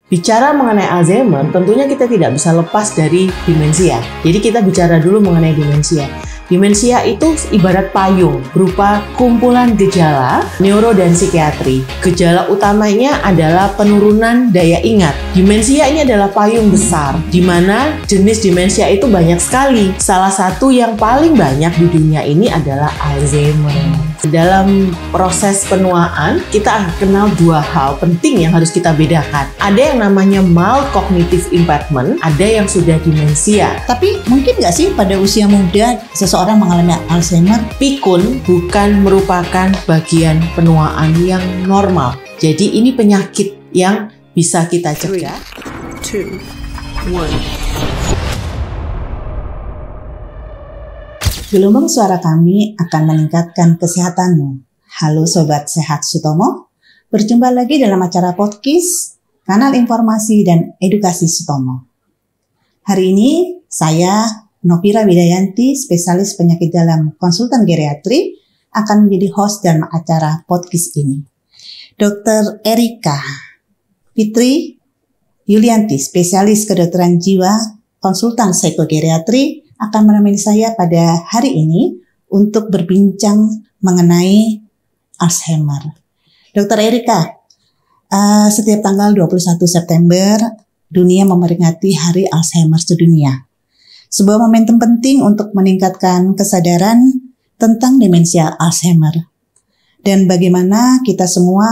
Bicara mengenai Alzheimer, tentunya kita tidak bisa lepas dari demensia. Jadi kita bicara dulu mengenai demensia. Demensia itu ibarat payung berupa kumpulan gejala neuro dan psikiatri. Gejala utamanya adalah penurunan daya ingat. Demensia ini adalah payung besar di mana jenis demensia itu banyak sekali. Salah satu yang paling banyak di dunia ini adalah Alzheimer. Dalam proses penuaan, kita akan kenal dua hal penting yang harus kita bedakan. Ada yang namanya mild cognitive impairment, ada yang sudah demensia. Tapi mungkin nggak sih pada usia muda seseorang mengalami Alzheimer? Pikun bukan merupakan bagian penuaan yang normal. Jadi ini penyakit yang bisa kita cegah. 3, 2, 1. Gelombang suara kami akan meningkatkan kesehatanmu. Halo Sobat Sehat Sutomo, berjumpa lagi dalam acara podcast, kanal informasi dan edukasi Sutomo. Hari ini saya, Novira Widayanti, spesialis penyakit dalam konsultan geriatri, akan menjadi host dalam acara podcast ini. Dr. Erika Fitri Yulianti, spesialis kedokteran jiwa, konsultan psikogeriatri, akan menemani saya pada hari ini untuk berbincang mengenai Alzheimer. Dr. Erika, setiap tanggal 21 September, dunia memperingati Hari Alzheimer sedunia. Sebuah momentum penting untuk meningkatkan kesadaran tentang demensia Alzheimer. Dan bagaimana kita semua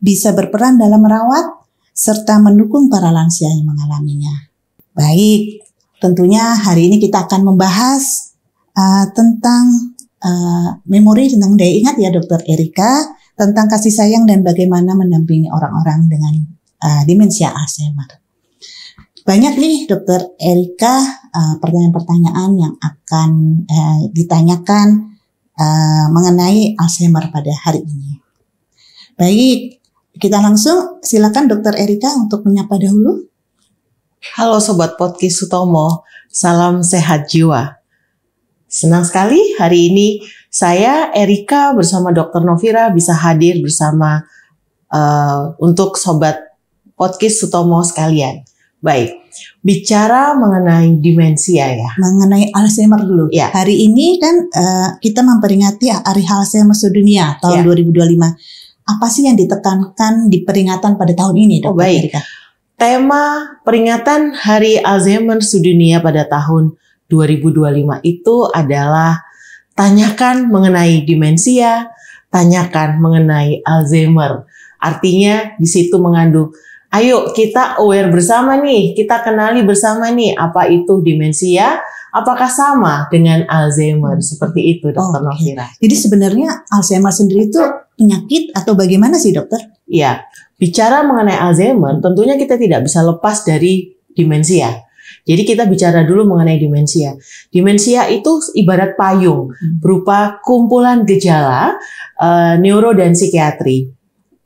bisa berperan dalam merawat serta mendukung para lansia yang mengalaminya. Baik. Tentunya hari ini kita akan membahas tentang memori tentang daya ingat ya Dr. Erika, tentang kasih sayang dan bagaimana mendampingi orang-orang dengan demensia Alzheimer. Banyak nih Dr. Erika pertanyaan-pertanyaan yang akan ditanyakan mengenai Alzheimer pada hari ini. Baik, kita langsung silakan Dr. Erika untuk menyapa dahulu. Halo Sobat Podcast Sutomo, salam sehat jiwa. Senang sekali hari ini saya Erika bersama Dr. Novira bisa hadir bersama untuk Sobat Podcast Sutomo sekalian. Baik, bicara mengenai demensia ya. Mengenai Alzheimer dulu. Ya. Hari ini kan kita memperingati Hari Alzheimer sedunia tahun 2025. Apa sih yang ditekankan di peringatan pada tahun ini, Dr. Erika? Tema peringatan Hari Alzheimer sedunia pada tahun 2025 itu adalah tanyakan mengenai demensia, tanyakan mengenai Alzheimer. Artinya di situ mengandung, ayo kita aware bersama nih, kita kenali bersama nih apa itu demensia, apakah sama dengan Alzheimer, seperti itu Dr. Novira. Jadi sebenarnya Alzheimer sendiri itu penyakit atau bagaimana sih dokter? Ya, bicara mengenai Alzheimer, tentunya kita tidak bisa lepas dari demensia. Jadi kita bicara dulu mengenai demensia. Demensia itu ibarat payung berupa kumpulan gejala neuro dan psikiatri.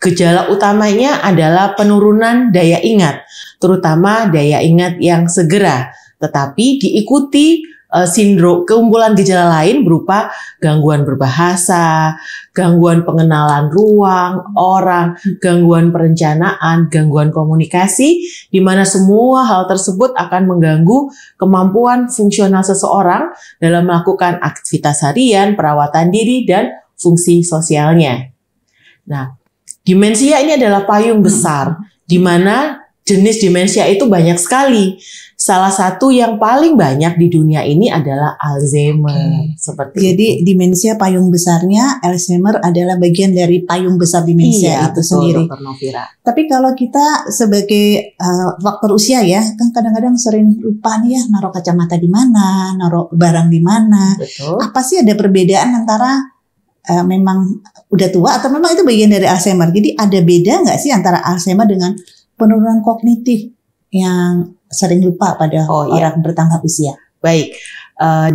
Gejala utamanya adalah penurunan daya ingat, terutama daya ingat yang segera, tetapi diikuti sindrom kumpulan gejala lain berupa gangguan berbahasa, gangguan pengenalan ruang, orang, gangguan perencanaan, gangguan komunikasi, di mana semua hal tersebut akan mengganggu kemampuan fungsional seseorang dalam melakukan aktivitas harian, perawatan diri, dan fungsi sosialnya. Nah, demensia ini adalah payung besar, di mana jenis demensia itu banyak sekali. Salah satu yang paling banyak di dunia ini adalah Alzheimer. Jadi demensia payung besarnya, Alzheimer adalah bagian dari payung besar demensia itu sendiri. Dr. Novira. Tapi kalau kita sebagai faktor usia ya, kan kadang-kadang sering lupa nih ya naruh kacamata di mana, naruh barang di mana. Betul. Apa sih ada perbedaan antara memang udah tua atau memang itu bagian dari Alzheimer? Jadi ada beda nggak sih antara Alzheimer dengan penurunan kognitif yang sering lupa pada orang bertambah usia? Baik,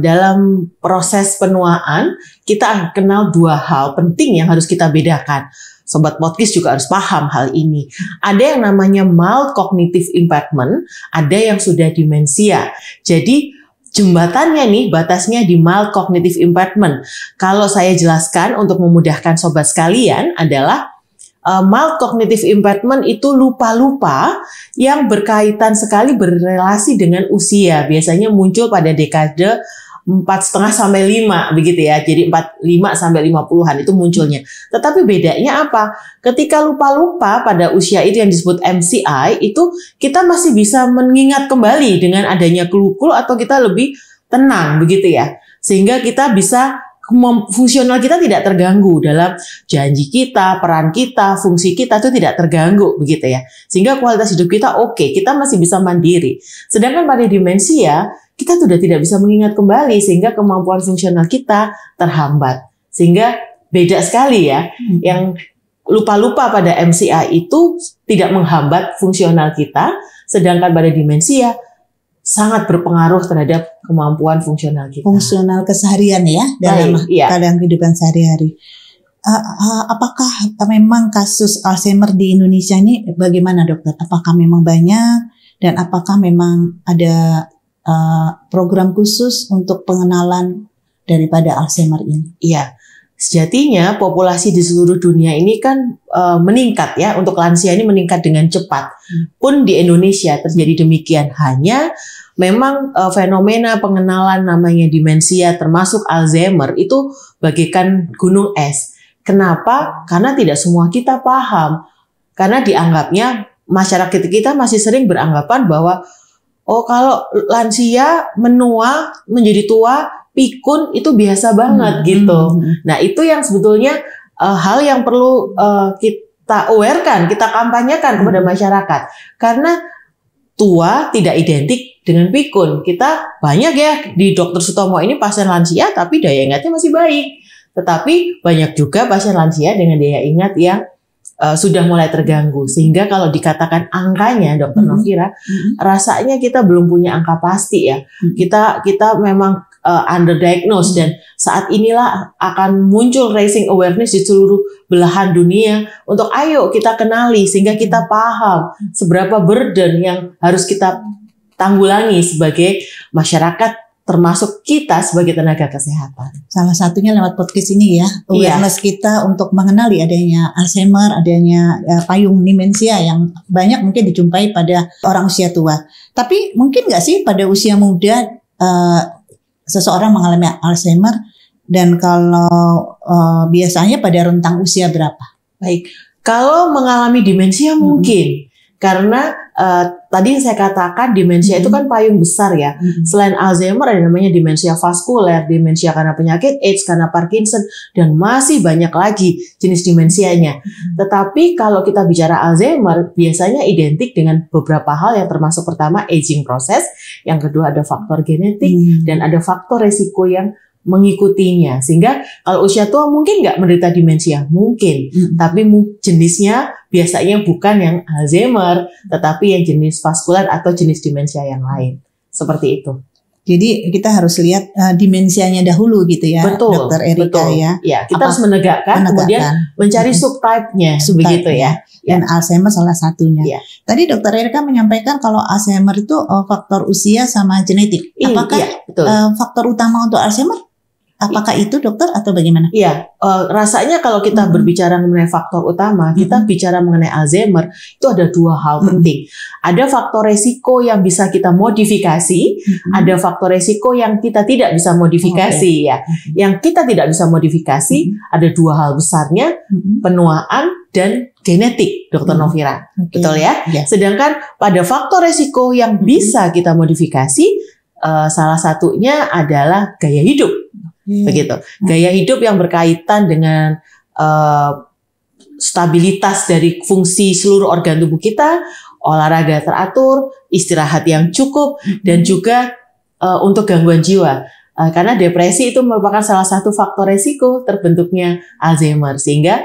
dalam proses penuaan kita akan kenal dua hal penting yang harus kita bedakan. Sobat podcast juga harus paham hal ini. Ada yang namanya mild cognitive impairment, ada yang sudah demensia. Jadi jembatannya nih, batasnya di mild cognitive impairment. Kalau saya jelaskan untuk memudahkan sobat sekalian adalah mild cognitive impairment itu lupa-lupa yang berkaitan sekali berrelasi dengan usia. Biasanya muncul pada dekade 4,5 sampai 5 begitu ya. Jadi 45 sampai 50-an itu munculnya. Tetapi bedanya apa? Ketika lupa-lupa pada usia itu yang disebut MCI itu kita masih bisa mengingat kembali dengan adanya clue atau kita lebih tenang begitu ya. Sehingga kita bisa fungsional kita tidak terganggu dalam janji kita, peran kita, fungsi kita itu tidak terganggu begitu ya. Sehingga kualitas hidup kita oke, kita masih bisa mandiri. Sedangkan pada demensia kita sudah tidak bisa mengingat kembali sehingga kemampuan fungsional kita terhambat. Sehingga beda sekali ya. Yang lupa-lupa pada MCI itu tidak menghambat fungsional kita, sedangkan pada demensia sangat berpengaruh terhadap kemampuan fungsional kita. Fungsional keseharian ya dalam kehidupan sehari-hari. Apakah memang kasus Alzheimer di Indonesia ini bagaimana dokter? Apakah memang banyak dan apakah memang ada program khusus untuk pengenalan daripada Alzheimer ini? Iya, sejatinya populasi di seluruh dunia ini kan meningkat ya, untuk lansia ini meningkat dengan cepat. Pun di Indonesia terjadi demikian, hanya memang fenomena pengenalan namanya demensia termasuk Alzheimer itu bagaikan gunung es. Kenapa? Karena tidak semua kita paham. Karena dianggapnya masyarakat kita masih sering beranggapan bahwa kalau lansia menua menjadi tua, pikun itu biasa banget gitu. Nah itu yang sebetulnya hal yang perlu kita awarekan, kita kampanyekan kepada masyarakat. Karena tua tidak identik dengan pikun. Kita banyak ya di Dr. Sutomo ini pasien lansia tapi daya ingatnya masih baik. Tetapi banyak juga pasien lansia dengan daya ingat yang sudah mulai terganggu, sehingga kalau dikatakan angkanya, Dr. Novira, rasanya kita belum punya angka pasti ya. Kita memang underdiagnosed dan saat inilah akan muncul raising awareness di seluruh belahan dunia untuk ayo kita kenali sehingga kita paham seberapa burden yang harus kita tanggulangi sebagai masyarakat, termasuk kita sebagai tenaga kesehatan. Salah satunya lewat podcast ini ya, awareness kita untuk mengenali adanya Alzheimer, adanya payung demensia yang banyak mungkin dijumpai pada orang usia tua. Tapi mungkin nggak sih pada usia muda seseorang mengalami Alzheimer, dan kalau biasanya pada rentang usia berapa? Baik, kalau mengalami demensia mungkin. Karena tadi saya katakan demensia itu kan payung besar ya. Selain Alzheimer ada namanya demensia vaskuler, demensia karena penyakit AIDS, karena Parkinson, dan masih banyak lagi jenis demensianya. Tetapi kalau kita bicara Alzheimer, biasanya identik dengan beberapa hal yang termasuk pertama aging process, yang kedua ada faktor genetik, dan ada faktor resiko yang mengikutinya. Sehingga kalau usia tua mungkin nggak menderita demensia, mungkin, tapi jenisnya biasanya bukan yang Alzheimer, tetapi yang jenis vaskular atau jenis demensia yang lain. Seperti itu. Jadi kita harus lihat dimensianya dahulu gitu ya, betul, Dokter Erika betul. ya. Kita harus menegakkan, kemudian mencari subtype-nya, begitu ya. Dan Alzheimer salah satunya. Tadi Dokter Erika menyampaikan kalau Alzheimer itu faktor usia sama genetik. Apakah faktor utama untuk Alzheimer? Apakah itu dokter atau bagaimana? Iya, rasanya kalau kita berbicara mengenai faktor utama, kita bicara mengenai Alzheimer, itu ada dua hal penting. Ada faktor resiko yang bisa kita modifikasi, ada faktor resiko yang kita tidak bisa modifikasi ya. Yang kita tidak bisa modifikasi ada dua hal besarnya, penuaan dan genetik, Dr. Novira. Betul ya? Sedangkan pada faktor resiko yang bisa kita modifikasi, salah satunya adalah gaya hidup. Begitu. Gaya hidup yang berkaitan dengan stabilitas dari fungsi seluruh organ tubuh kita, olahraga teratur, istirahat yang cukup, dan juga untuk gangguan jiwa. Karena depresi itu merupakan salah satu faktor resiko terbentuknya Alzheimer. Sehingga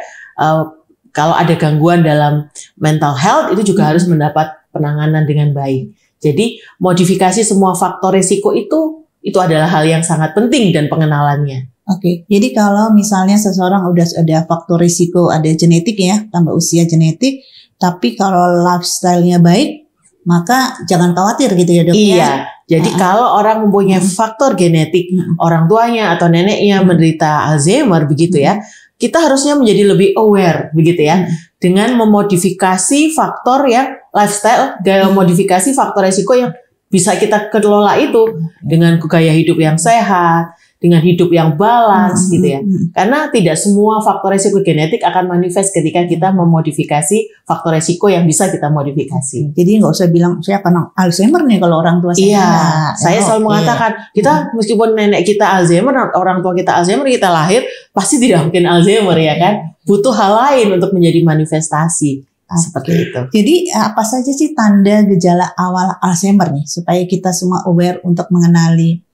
kalau ada gangguan dalam mental health itu juga harus mendapat penanganan dengan baik. Jadi modifikasi semua faktor resiko itu adalah hal yang sangat penting dan pengenalannya. Oke, jadi kalau misalnya seseorang udah ada faktor risiko, ada genetik ya, tambah usia genetik, tapi kalau lifestyle-nya baik, maka jangan khawatir gitu ya dok. Iya, jadi kalau orang mempunyai faktor genetik, orang tuanya atau neneknya menderita Alzheimer begitu ya, kita harusnya menjadi lebih aware begitu ya. dengan memodifikasi faktor yang lifestyle, gaya modifikasi faktor resiko yang bisa kita kelola itu dengan gaya hidup yang sehat, dengan hidup yang balance gitu ya. Karena tidak semua faktor resiko genetik akan manifest ketika kita memodifikasi faktor resiko yang bisa kita modifikasi. Jadi nggak usah bilang saya kena Alzheimer nih kalau orang tua saya. Iya, saya selalu mengatakan kita meskipun nenek kita Alzheimer, orang tua kita Alzheimer, kita lahir pasti tidak mungkin Alzheimer ya kan. Butuh hal lain untuk menjadi manifestasi. Seperti itu. Jadi apa saja sih tanda gejala awal Alzheimer nih supaya kita semua aware untuk mengenali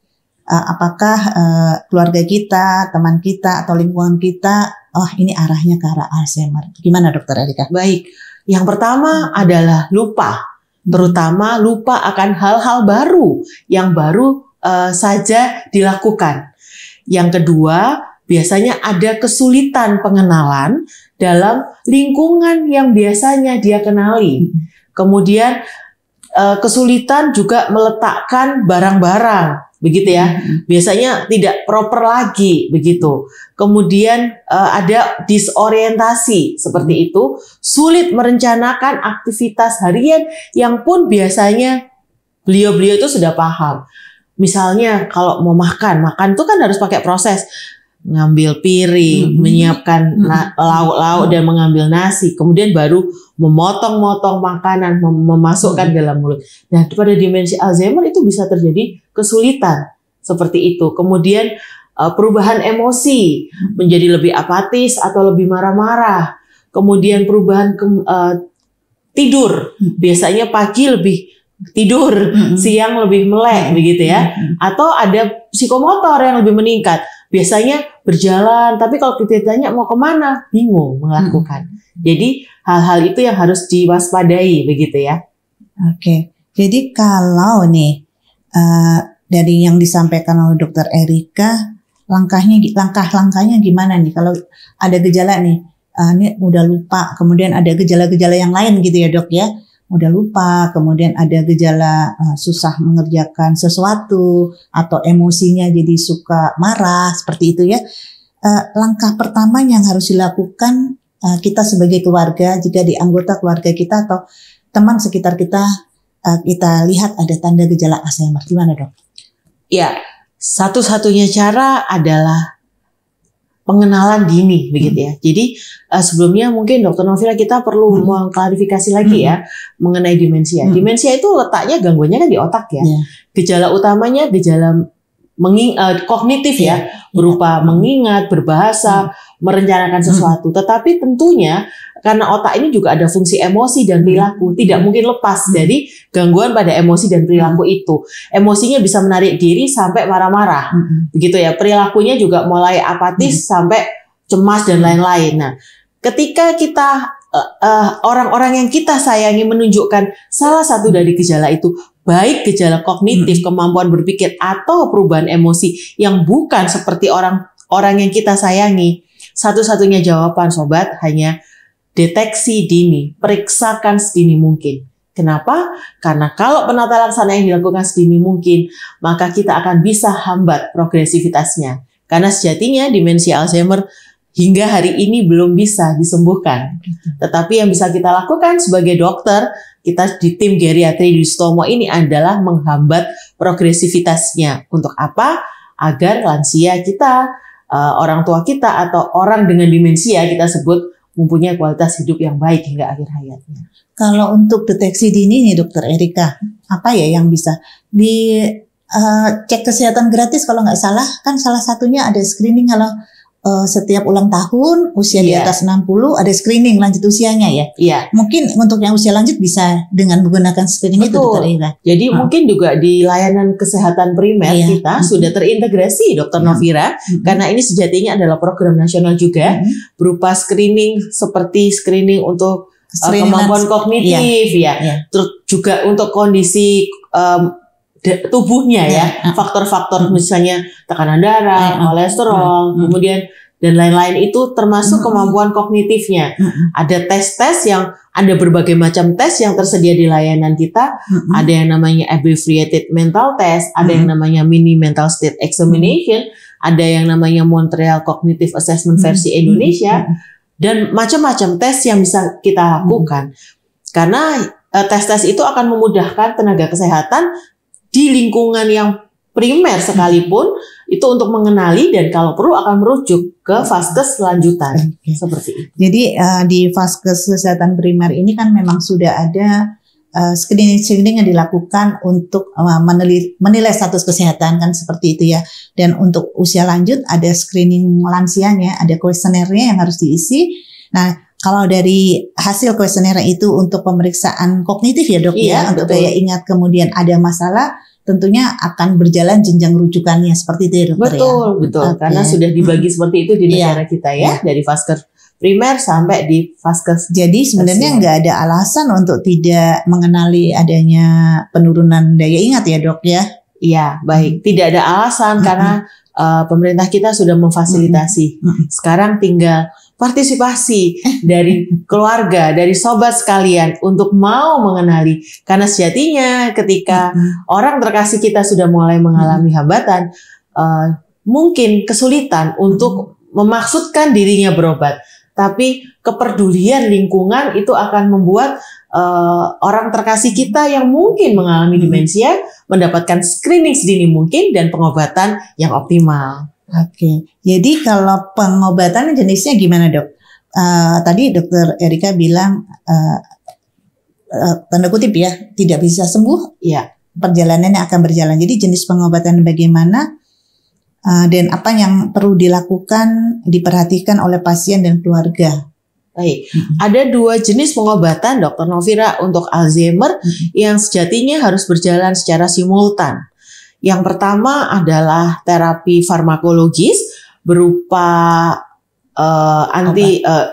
apakah keluarga kita, teman kita, atau lingkungan kita, oh ini arahnya ke arah Alzheimer. Gimana Dokter Erika? Baik, yang pertama adalah lupa. Terutama lupa akan hal-hal baru yang baru saja dilakukan. Yang kedua, biasanya ada kesulitan pengenalan dalam lingkungan yang biasanya dia kenali. Kemudian kesulitan juga meletakkan barang-barang. Begitu ya, biasanya tidak proper lagi begitu. Kemudian ada disorientasi seperti itu, sulit merencanakan aktivitas harian yang pun biasanya beliau-beliau itu sudah paham. Misalnya kalau mau makan itu kan harus pakai proses. Ngambil piring, menyiapkan lauk-lauk dan mengambil nasi, kemudian baru memotong-motong makanan, memasukkan dalam mulut. Nah, pada dimensi Alzheimer itu bisa terjadi kesulitan seperti itu. Kemudian perubahan emosi menjadi lebih apatis atau lebih marah-marah. Kemudian perubahan tidur, biasanya pagi lebih tidur, siang lebih melek begitu ya. Atau ada psikomotor yang lebih meningkat. Biasanya berjalan, tapi kalau kita tanya mau kemana, bingung melakukan. Jadi hal-hal itu yang harus diwaspadai begitu ya. Oke, jadi kalau nih dari yang disampaikan oleh Dokter Erika, langkah-langkahnya gimana nih? Kalau ada gejala nih, ini udah lupa, kemudian ada gejala-gejala yang lain gitu ya dok ya. Udah lupa, kemudian ada gejala susah mengerjakan sesuatu atau emosinya jadi suka marah seperti itu ya. Langkah pertama yang harus dilakukan kita sebagai keluarga, jika di anggota keluarga kita atau teman sekitar kita, kita lihat ada tanda gejala Alzheimer, gimana dok? Ya, satu-satunya cara adalah pengenalan dini begitu ya. Jadi sebelumnya mungkin Dokter Novira kita perlu mengklarifikasi lagi ya mengenai demensia. Demensia itu letaknya gangguannya kan di otak ya. Gejala utamanya gejala kognitif ya, berupa mengingat, berbahasa, merencanakan sesuatu. Tetapi tentunya karena otak ini juga ada fungsi emosi dan perilaku, tidak mungkin lepas dari gangguan pada emosi dan perilaku itu. Emosinya bisa menarik diri sampai marah-marah, begitu ya. Perilakunya juga mulai apatis sampai cemas dan lain-lain. Nah, ketika kita orang-orang yang kita sayangi menunjukkan salah satu dari gejala itu, baik gejala kognitif, kemampuan berpikir atau perubahan emosi yang bukan seperti orang yang kita sayangi, satu-satunya jawaban sobat hanya deteksi dini, periksakan sedini mungkin. Kenapa? Karena kalau penata laksana yang dilakukan sedini mungkin, maka kita akan bisa hambat progresivitasnya. Karena sejatinya demensia Alzheimer hingga hari ini belum bisa disembuhkan. Tetapi yang bisa kita lakukan sebagai dokter, kita di tim geriatri di Sutomo ini adalah menghambat progresivitasnya. Untuk apa? Agar lansia kita, orang tua kita, atau orang dengan demensia kita sebut mempunyai kualitas hidup yang baik hingga akhir hayatnya. Kalau untuk deteksi dini nih Dokter Erika, apa ya yang bisa cek kesehatan gratis kalau nggak salah, kan salah satunya ada screening kalau setiap ulang tahun usia di atas 60 ada screening lanjut usianya ya. Iya. Mungkin untuk yang usia lanjut bisa dengan menggunakan screening itu Dokter Erika. Jadi mungkin juga di layanan kesehatan primer kita sudah terintegrasi Dokter Novira karena ini sejatinya adalah program nasional juga berupa screening seperti screening untuk kemampuan kognitif terus juga untuk kondisi tubuhnya ya, faktor-faktor misalnya tekanan darah, kolesterol, kemudian dan lain-lain itu termasuk kemampuan kognitifnya. Ada tes-tes yang ada berbagai macam tes yang tersedia di layanan kita. Ada yang namanya abbreviated mental test, ada yang namanya mini mental state examination, ada yang namanya Montreal Cognitive Assessment versi Indonesia. dan macam-macam tes yang bisa kita lakukan. Karena tes-tes itu akan memudahkan tenaga kesehatan di lingkungan yang primer sekalipun itu untuk mengenali dan kalau perlu akan merujuk ke vaskes lanjutan. Seperti itu. Jadi di vaskes kesehatan primer ini kan memang sudah ada screening yang dilakukan untuk menilai status kesehatan kan seperti itu ya. Dan untuk usia lanjut ada screening lansianya, ada kuesionernya yang harus diisi. Nah, kalau dari hasil kuesioner itu untuk pemeriksaan kognitif ya dok ya, untuk daya ingat kemudian ada masalah, tentunya akan berjalan jenjang rujukannya seperti itu ya dokter Betul. Karena sudah dibagi seperti itu di negara kita ya, dari vaskes primer sampai di vaskes. Jadi sebenarnya nggak ada alasan untuk tidak mengenali adanya penurunan daya ingat ya dok ya. Iya, baik. Tidak ada alasan karena pemerintah kita sudah memfasilitasi. Sekarang tinggal partisipasi dari keluarga, dari sobat sekalian untuk mau mengenali. Karena sejatinya ketika orang terkasih kita sudah mulai mengalami hambatan, mungkin kesulitan untuk memaksudkan dirinya berobat. Tapi kepedulian lingkungan itu akan membuat orang terkasih kita yang mungkin mengalami demensia mendapatkan screening sedini mungkin dan pengobatan yang optimal. Oke, jadi kalau pengobatan jenisnya gimana dok? Tadi dokter Erika bilang tanda kutip ya tidak bisa sembuh, ya perjalanannya akan berjalan. Jadi jenis pengobatan bagaimana dan apa yang perlu dilakukan, diperhatikan oleh pasien dan keluarga? Baik, ada 2 jenis pengobatan Dr. Novira untuk Alzheimer yang sejatinya harus berjalan secara simultan. Yang pertama adalah terapi farmakologis berupa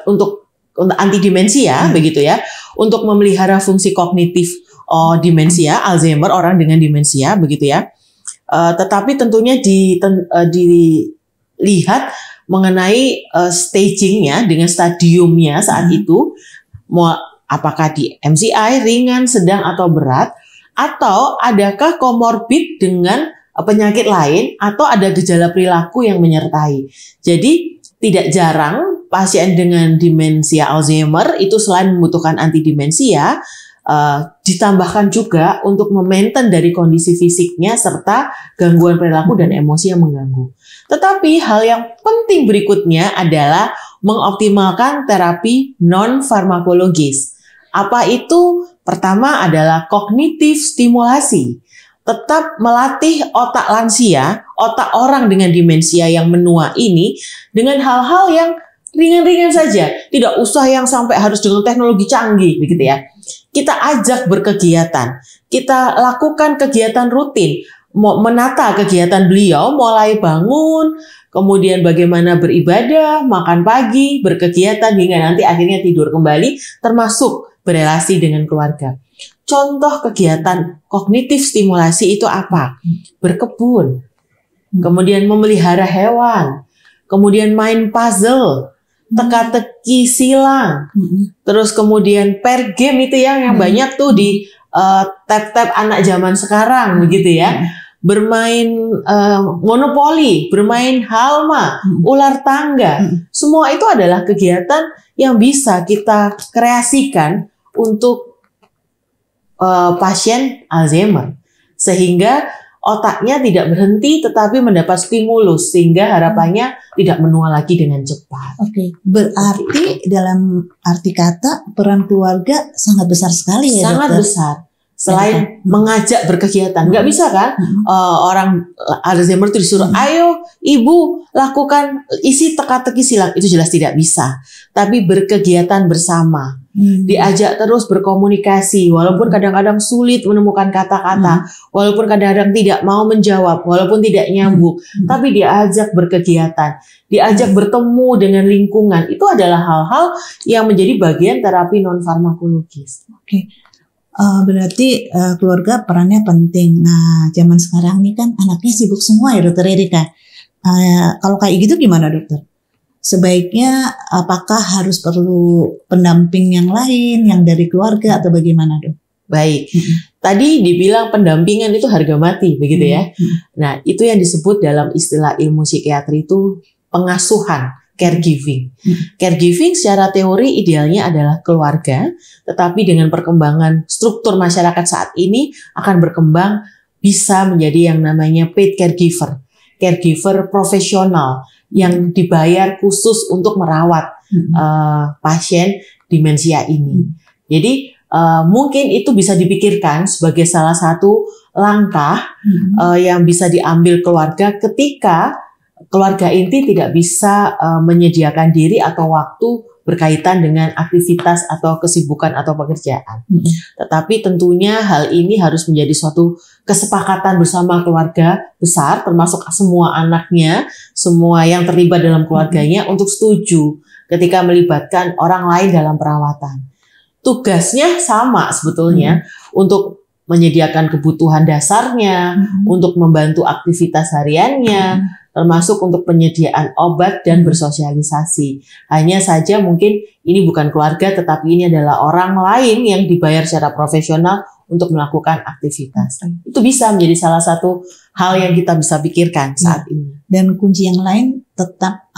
untuk anti demensia begitu ya, untuk memelihara fungsi kognitif demensia Alzheimer orang dengan demensia begitu ya. Tetapi tentunya dilihat mengenai stagingnya dengan stadiumnya saat itu, apakah di MCI ringan, sedang atau berat. Atau adakah komorbid dengan penyakit lain atau ada gejala perilaku yang menyertai. Jadi tidak jarang pasien dengan demensia Alzheimer itu selain membutuhkan antidemensia, ditambahkan juga untuk memaintain dari kondisi fisiknya serta gangguan perilaku dan emosi yang mengganggu. Tetapi hal yang penting berikutnya adalah mengoptimalkan terapi non-farmakologis. Apa itu? Pertama adalah kognitif stimulasi. Tetap melatih otak lansia, otak orang dengan demensia yang menua ini dengan hal-hal yang ringan-ringan saja. Tidak usah yang sampai harus dengan teknologi canggih begitu ya. Kita ajak berkegiatan. Kita lakukan kegiatan rutin. Menata kegiatan beliau mulai bangun, kemudian bagaimana beribadah, makan pagi, berkegiatan hingga nanti akhirnya tidur kembali, termasuk berelasi dengan keluarga. Contoh kegiatan kognitif stimulasi itu apa? Berkebun, kemudian memelihara hewan, kemudian main puzzle, teka-teki silang, terus kemudian pair game itu yang banyak tuh di tab-tab anak zaman sekarang begitu ya. Bermain monopoli, bermain halma, ular tangga. Semua itu adalah kegiatan yang bisa kita kreasikan untuk pasien Alzheimer. Sehingga otaknya tidak berhenti tetapi mendapat stimulus sehingga harapannya tidak menua lagi dengan cepat. Oke, berarti dalam arti kata peran keluarga sangat besar sekali ya sangat dokter? Besar. Selain mengajak berkegiatan, nggak bisa kan orang Alzheimer itu disuruh, ayo ibu lakukan isi teka-teki silang, itu jelas tidak bisa. Tapi berkegiatan bersama, diajak terus berkomunikasi, walaupun kadang-kadang sulit menemukan kata-kata, walaupun kadang-kadang tidak mau menjawab, walaupun tidak nyambung, tapi diajak berkegiatan, diajak bertemu dengan lingkungan, itu adalah hal-hal yang menjadi bagian terapi non farmakologis. Oke. Berarti keluarga perannya penting. Nah, zaman sekarang ini kan anaknya sibuk semua ya dokter Erika. Kalau kayak gitu gimana dokter? Sebaiknya apakah harus perlu pendamping yang lain, yang dari keluarga atau bagaimana dok? Baik, tadi dibilang pendampingan itu harga mati begitu ya. Nah itu yang disebut dalam istilah ilmu psikiatri itu pengasuhan caregiving. Caregiving secara teori idealnya adalah keluarga, tetapi dengan perkembangan struktur masyarakat saat ini akan berkembang bisa menjadi yang namanya paid caregiver. Caregiver profesional yang dibayar khusus untuk merawat pasien demensia ini. Jadi mungkin itu bisa dipikirkan sebagai salah satu langkah yang bisa diambil keluarga ketika keluarga inti tidak bisa menyediakan diri atau waktu berkaitan dengan aktivitas atau kesibukan atau pekerjaan. Tetapi tentunya hal ini harus menjadi suatu kesepakatan bersama keluarga besar, termasuk semua anaknya, semua yang terlibat dalam keluarganya untuk setuju ketika melibatkan orang lain dalam perawatan. Tugasnya sama sebetulnya untuk menyediakan kebutuhan dasarnya, untuk membantu aktivitas hariannya, termasuk untuk penyediaan obat dan bersosialisasi. Hanya saja mungkin ini bukan keluarga, tetapi ini adalah orang lain yang dibayar secara profesional untuk melakukan aktivitas. Itu bisa menjadi salah satu hal yang kita bisa pikirkan saat ini. Dan kunci yang lain tetap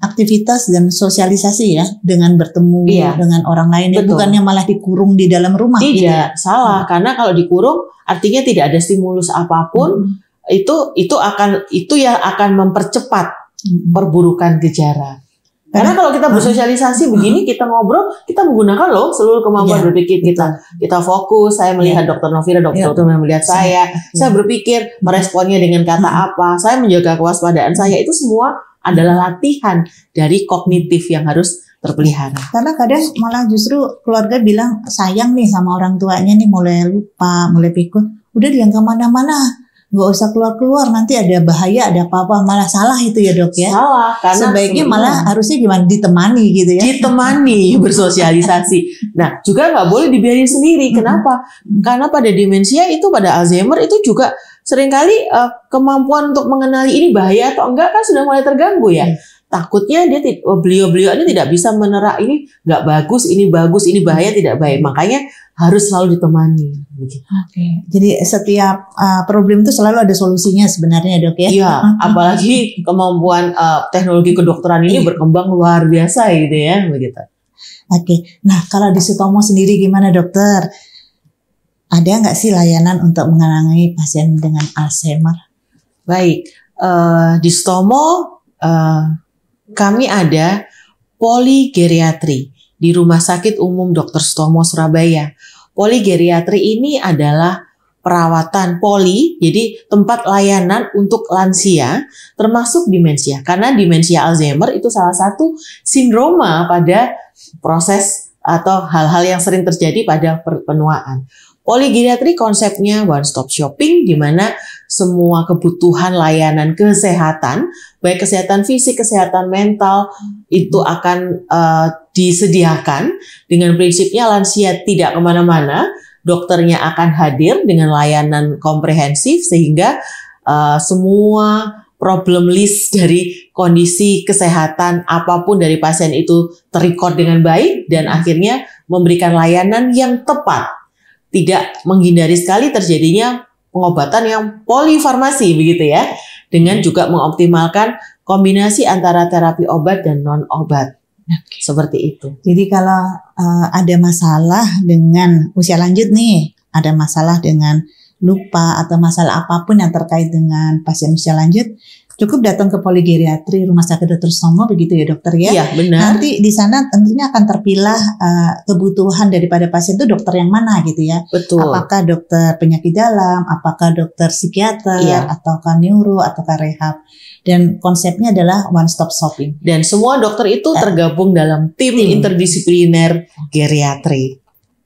aktivitas dan sosialisasi ya, dengan bertemu dengan orang lain. Ya, bukannya malah dikurung di dalam rumah. Tidak, gitu ya. salah. Karena kalau dikurung artinya tidak ada stimulus apapun. Itu yang akan mempercepat perburukan gejala. Karena kalau kita bersosialisasi begini, kita ngobrol, kita menggunakan seluruh kemampuan berpikir kita. Kita fokus, saya melihat Dr. Novira, dokter melihat saya berpikir meresponnya dengan kata apa, saya menjaga kewaspadaan saya, itu semua adalah latihan dari kognitif yang harus terpelihara. Karena kadang malah justru keluarga bilang sayang nih sama orang tuanya nih, mulai lupa, mulai pikun, udah dia nggak kemana-mana. Nggak usah keluar-keluar, nanti ada bahaya, ada apa-apa, malah salah itu ya dok ya. Salah, karena sebaiknya malah harusnya gimana, ditemani gitu ya. Ditemani, bersosialisasi. Nah, juga nggak boleh dibiarin sendiri. Kenapa? Karena pada demensia itu, pada Alzheimer itu juga seringkali kemampuan untuk mengenali ini bahaya atau enggak kan sudah mulai terganggu ya. Takutnya beliau-beliau ini tidak bisa menerap ini nggak bagus, ini bagus, ini bahaya, tidak baik. Makanya harus selalu ditemani. Oke. Jadi setiap problem itu selalu ada solusinya sebenarnya dok ya. Iya, apalagi kemampuan teknologi kedokteran ini berkembang luar biasa gitu ya, begitu. Oke. Nah, kalau di Sutomo sendiri gimana dokter? Ada nggak sih layanan untuk menangani pasien dengan Alzheimer? Baik, di Sutomo kami ada poligeriatri di Rumah Sakit Umum Dr. Sutomo Surabaya. Poligeriatri ini adalah perawatan poli, jadi tempat layanan untuk lansia termasuk demensia. Karena demensia Alzheimer itu salah satu sindroma pada proses atau hal-hal yang sering terjadi pada penuaan. Poligeriatri konsepnya one stop shopping, di mana semua kebutuhan layanan kesehatan, baik kesehatan fisik, kesehatan mental, itu akan disediakan dengan prinsipnya lansia tidak kemana-mana, dokternya akan hadir dengan layanan komprehensif sehingga semua problem list dari kondisi kesehatan apapun dari pasien itu terrecord dengan baik dan akhirnya memberikan layanan yang tepat. Tidak menghindari sekali terjadinya pengobatan yang polifarmasi begitu ya, dengan juga mengoptimalkan kombinasi antara terapi obat dan non-obat. Seperti itu. Jadi kalau ada masalah dengan usia lanjut nih, ada masalah dengan lupa atau masalah apapun yang terkait dengan pasien usia lanjut, cukup datang ke poligeriatri Rumah Sakit Dr. Sutomo begitu ya dokter ya. Iya benar. Nanti di sana tentunya akan terpilah kebutuhan daripada pasien itu dokter yang mana gitu ya. Betul. Apakah dokter penyakit dalam, apakah dokter psikiater, ataukah neuro, ataukah rehab. Dan konsepnya adalah one stop shopping. Dan semua dokter itu tergabung dalam tim interdisipliner geriatri.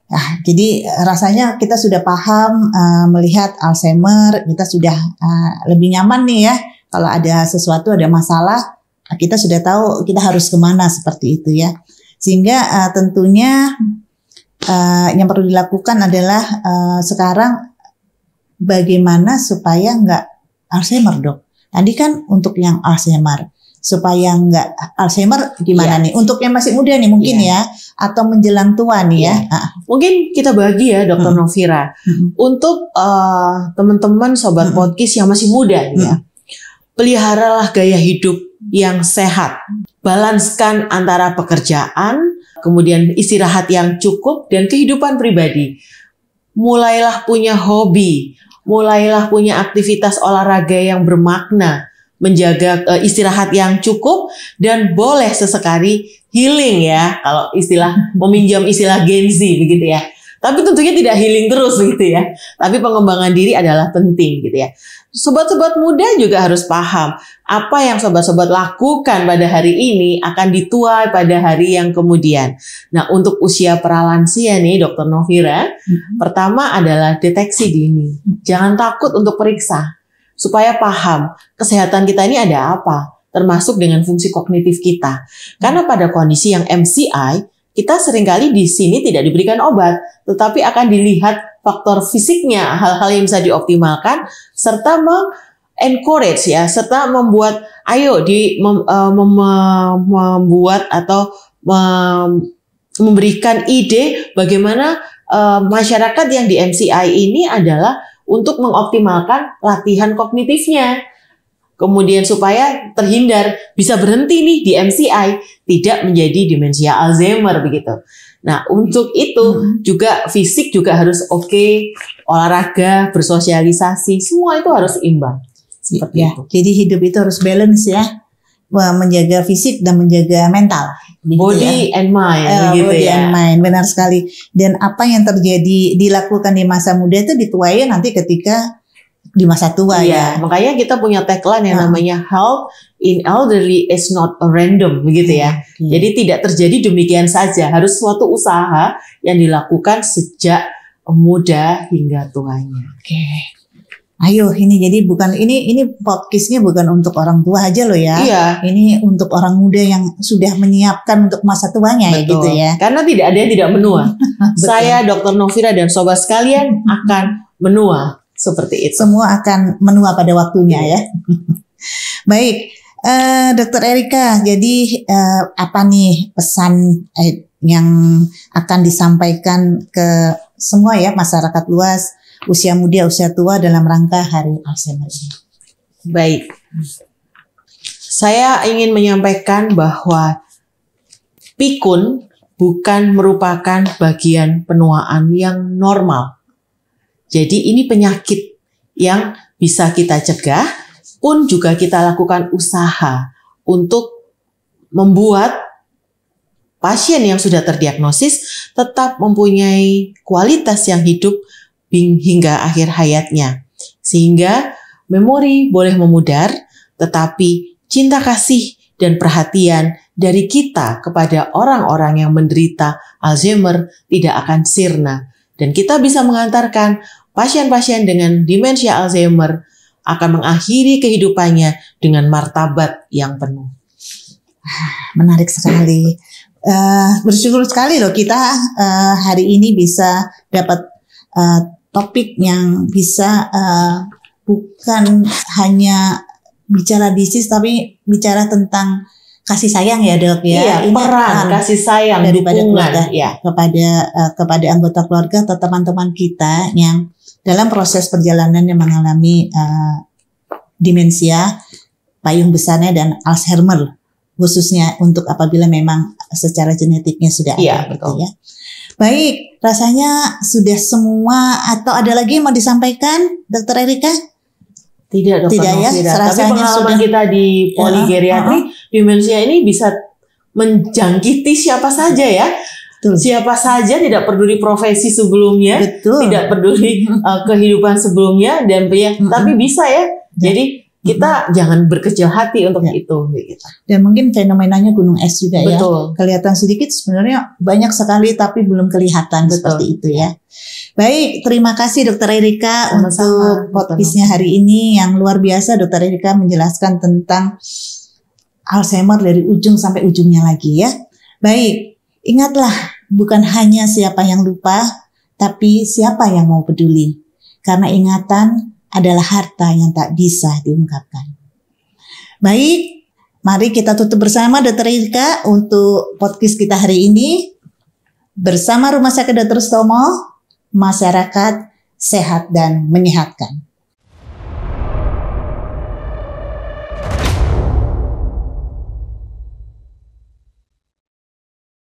Nah, jadi rasanya kita sudah paham melihat Alzheimer, kita sudah lebih nyaman nih ya. Kalau ada sesuatu, ada masalah, kita sudah tahu kita harus kemana seperti itu ya. Sehingga tentunya yang perlu dilakukan adalah sekarang bagaimana supaya nggak Alzheimer dok. Tadi kan untuk yang Alzheimer, supaya nggak Alzheimer gimana nih? Untuk yang masih muda nih mungkin ya, atau menjelang tua nih ya. Mungkin kita bagi ya Dr. Novira. Untuk teman-teman sobat podcast yang masih muda ya. Peliharalah gaya hidup yang sehat. Balanskan antara pekerjaan, kemudian istirahat yang cukup, dan kehidupan pribadi. Mulailah punya hobi, mulailah punya aktivitas olahraga yang bermakna, menjaga istirahat yang cukup, dan boleh sesekali healing ya, kalau meminjam istilah Gen Z begitu ya. Tapi tentunya tidak healing terus gitu ya. Tapi pengembangan diri adalah penting gitu ya. Sobat-sobat muda juga harus paham apa yang sobat-sobat lakukan pada hari ini akan dituai pada hari yang kemudian. Nah, untuk usia pralansia nih Dr. Novira, pertama adalah deteksi dini. Jangan takut untuk periksa supaya paham kesehatan kita ini ada apa, termasuk dengan fungsi kognitif kita. Karena pada kondisi yang MCI, kita seringkali di sini tidak diberikan obat, tetapi akan dilihat faktor fisiknya, hal-hal yang bisa dioptimalkan, serta encourage ya, serta membuat membuat atau memberikan ide bagaimana masyarakat yang di MCI ini adalah untuk mengoptimalkan latihan kognitifnya. Kemudian supaya terhindar, bisa berhenti nih di MCI, tidak menjadi demensia Alzheimer begitu. Nah, untuk itu juga fisik juga harus oke, olahraga, bersosialisasi, semua itu harus imbang. Seperti ya, itu. Jadi hidup itu harus balance ya, menjaga fisik dan menjaga mental. Body and mind, gitu body ya. and mind, benar sekali. Dan apa yang terjadi dilakukan di masa muda itu dituai nanti ketika di masa tua ya. Makanya kita punya tagline yang namanya health in elderly is not a random begitu ya. Jadi tidak terjadi demikian saja, harus suatu usaha yang dilakukan sejak muda hingga tuanya. Oke. Ayo ini jadi bukan ini podcastnya bukan untuk orang tua aja loh ya. Iya. Ini untuk orang muda yang sudah menyiapkan untuk masa tuanya. Betul. Gitu ya. Karena tidak ada yang tidak menua. Saya Dr. Novira dan sobat sekalian akan menua. Seperti itu. Semua akan menua pada waktunya ya. Baik, Dr. Erika, jadi apa nih pesan yang akan disampaikan ke semua ya masyarakat luas, usia muda, usia tua dalam rangka Hari Alzheimer ini? Baik, saya ingin menyampaikan bahwa pikun bukan merupakan bagian penuaan yang normal. Jadi ini penyakit yang bisa kita cegah, pun juga kita lakukan usaha untuk membuat pasien yang sudah terdiagnosis tetap mempunyai kualitas yang hidup hingga akhir hayatnya. Sehingga memori boleh memudar, tetapi cinta kasih dan perhatian dari kita kepada orang-orang yang menderita Alzheimer tidak akan sirna. Dan kita bisa mengantarkan pasien-pasien dengan demensia Alzheimer akan mengakhiri kehidupannya dengan martabat yang penuh. Menarik sekali. Bersyukur sekali loh kita hari ini bisa dapat topik yang bisa bukan hanya bicara disease tapi bicara tentang kasih sayang ya Dok ya. Iya, peran kasih sayang daripada keluarga ya. kepada anggota keluarga atau teman-teman kita yang dalam proses perjalanan yang mengalami demensia payung besarnya dan Alzheimer, khususnya untuk apabila memang secara genetiknya sudah ada gitu ya. Baik, rasanya sudah semua atau ada lagi yang mau disampaikan Dr. Erika? Tidak, Dr. Tidak ya, tapi pengalaman kita di poligeriatri, demensia ini bisa menjangkiti siapa saja ya. Betul. Siapa saja, tidak peduli profesi sebelumnya, betul, tidak peduli kehidupan sebelumnya dan tapi bisa ya. Jadi kita jangan berkecil hati untuk itu. Gitu. Dan mungkin fenomenanya gunung es juga. Betul. Ya. Kelihatan sedikit, sebenarnya banyak sekali tapi belum kelihatan. Betul. Seperti itu ya. Baik, terima kasih Dr. Erika untuk podcastnya hari ini yang luar biasa. Dr. Erika menjelaskan tentang Alzheimer dari ujung sampai ujungnya lagi ya. Baik, ingatlah bukan hanya siapa yang lupa, tapi siapa yang mau peduli. Karena ingatan adalah harta yang tak bisa diungkapkan. Baik, mari kita tutup bersama Dr. Erika untuk podcast kita hari ini. Bersama Rumah Sakit Dr. Sutomo, masyarakat sehat dan menyehatkan.